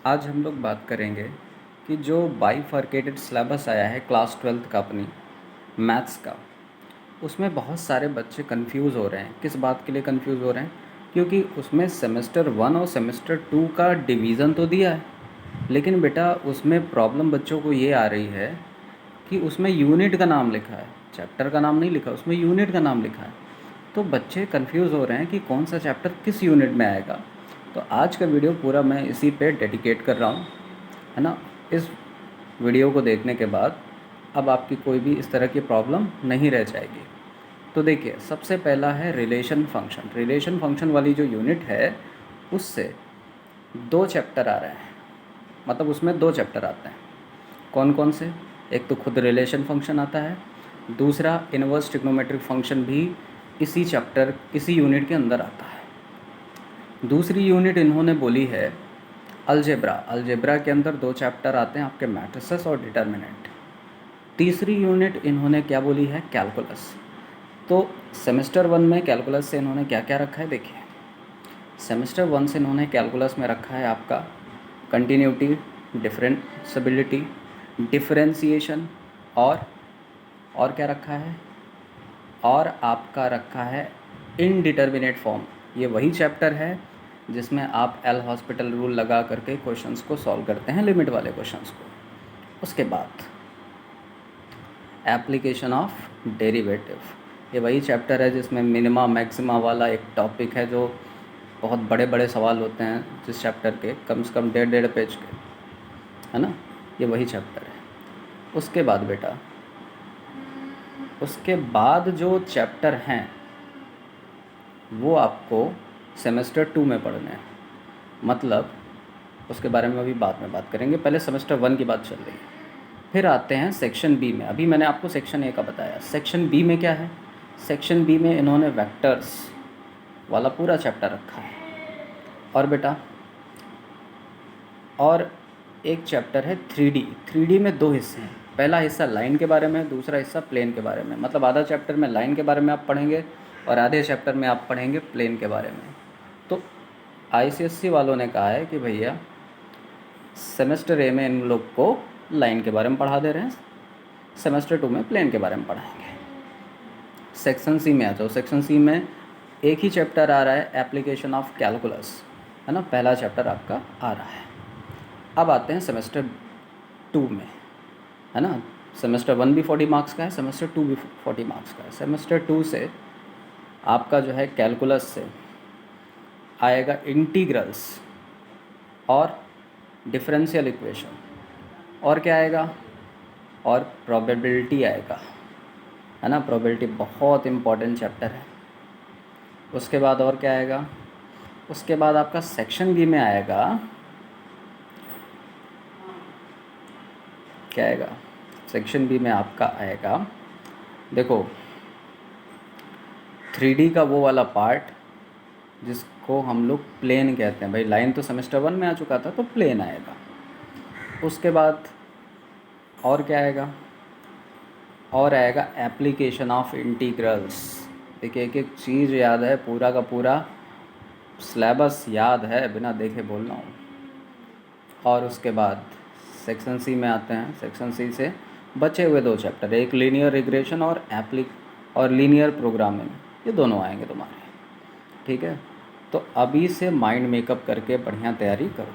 आज हम लोग बात करेंगे कि जो बाइफरकेटेड सिलेबस आया है क्लास 12th का अपनी मैथ्स का, उसमें बहुत सारे बच्चे कंफ्यूज हो रहे हैं। किस बात के लिए कंफ्यूज हो रहे हैं? क्योंकि उसमें सेमेस्टर 1 और सेमेस्टर 2 का डिवीज़न तो दिया है, लेकिन बेटा उसमें प्रॉब्लम बच्चों को ये आ रही है कि उसमें यूनिट का नाम लिखा है, चैप्टर का नाम नहीं लिखा, उसमें यूनिट का नाम लिखा है। तो बच्चे कंफ्यूज हो रहे हैं कि कौन सा चैप्टर किस यूनिट में आएगा। तो आज का वीडियो पूरा मैं इसी पे डेडिकेट कर रहा हूँ, है ना। इस वीडियो को देखने के बाद अब आपकी कोई भी इस तरह की प्रॉब्लम नहीं रह जाएगी। तो देखिए, सबसे पहला है रिलेशन फंक्शन। रिलेशन फंक्शन वाली जो यूनिट है उससे दो चैप्टर आ रहे हैं, मतलब उसमें दो चैप्टर आते हैं। कौन कौन से? एक तो खुद रिलेशन फंक्शन आता है, दूसरा इनवर्स ट्रिग्नोमेट्रिक फंक्शन भी इसी चैप्टर इसी यूनिट के अंदर आता है। दूसरी यूनिट इन्होंने बोली है अलजेब्रा। अलजेब्रा के अंदर दो चैप्टर आते हैं आपके, मैट्रिसेस और डिटर्मिनेंट। तीसरी यूनिट इन्होंने क्या बोली है? कैलकुलस। तो सेमेस्टर 1 में कैलकुलस से इन्होंने क्या क्या रखा है देखिए। सेमेस्टर 1 से इन्होंने कैलकुलस में रखा है आपका कंटिन्यूटी, डिफरेंशिएबिलिटी, डिफरेंशिएशन और क्या रखा है? और आपका रखा है इनडिटर्मिनेट फॉर्म। ये वही चैप्टर है जिसमें आप एल हॉस्पिटल रूल लगा करके क्वेश्चंस को सॉल्व करते हैं, लिमिट वाले क्वेश्चंस को। उसके बाद एप्लीकेशन ऑफ डेरिवेटिव, ये वही चैप्टर है जिसमें मिनिमा मैक्सिमा वाला एक टॉपिक है, जो बहुत बड़े बड़े सवाल होते हैं जिस चैप्टर के, कम से कम 1.5 पेज के, है ना। ये वही चैप्टर है। उसके बाद बेटा, उसके बाद जो चैप्टर हैं वो आपको सेमेस्टर 2 में पढ़ने हैं, मतलब उसके बारे में अभी बाद में बात करेंगे। पहले सेमेस्टर 1 की बात चल रही है। फिर आते हैं सेक्शन बी में। अभी मैंने आपको सेक्शन ए का बताया, सेक्शन बी में क्या है? सेक्शन बी में इन्होंने वेक्टर्स वाला पूरा चैप्टर रखा है। और बेटा और एक चैप्टर है 3D। 3D में दो हिस्से हैं, पहला हिस्सा लाइन के बारे में, दूसरा हिस्सा प्लेन के बारे में। मतलब आधा चैप्टर में लाइन के बारे में आप पढ़ेंगे और आधे चैप्टर में आप पढ़ेंगे प्लेन के बारे में। तो ICSE वालों ने कहा है कि भैया सेमेस्टर ए में इन लोग को लाइन के बारे में पढ़ा दे रहे हैं, सेमेस्टर 2 में प्लेन के बारे में पढ़ाएंगे। सेक्शन सी में आ जाओ। सेक्शन सी में एक ही चैप्टर आ रहा है, एप्लीकेशन ऑफ कैलकुलस, है ना। पहला चैप्टर आपका आ रहा है। अब आते हैं सेमेस्टर 2 में, है ना। सेमेस्टर 1 भी 40 मार्क्स का है, सेमेस्टर 2 भी 40 मार्क्स का है। सेमेस्टर 2 से आपका जो है कैलकुलस से आएगा इंटीग्रल्स और डिफरेंशियल इक्वेशन, और क्या आएगा? और प्रोबेबिलिटी आएगा, है ना। प्रोबेबिलिटी बहुत इम्पॉर्टेंट चैप्टर है। उसके बाद और क्या आएगा? उसके बाद आपका सेक्शन बी में आएगा, क्या आएगा? सेक्शन बी में आपका आएगा, देखो 3D का वो वाला पार्ट जिसको हम लोग प्लेन कहते हैं। भाई लाइन तो सेमेस्टर 1 में आ चुका था, तो प्लेन आएगा। उसके बाद और क्या आएगा? और आएगा एप्लीकेशन ऑफ इंटीग्रल्स। देखिए, एक एक चीज़ याद है, पूरा का पूरा सिलेबस याद है, बिना देखे बोल रहा हूँ। और उसके बाद सेक्शन सी में आते हैं। सेक्शन सी से बचे हुए दो चैप्टर, एक लीनियर रिग्रेशन और लीनियर प्रोग्रामिंग, ये दोनों आएंगे तुम्हारे, ठीक है। तो अभी से माइंड मेकअप करके बढ़िया तैयारी करो।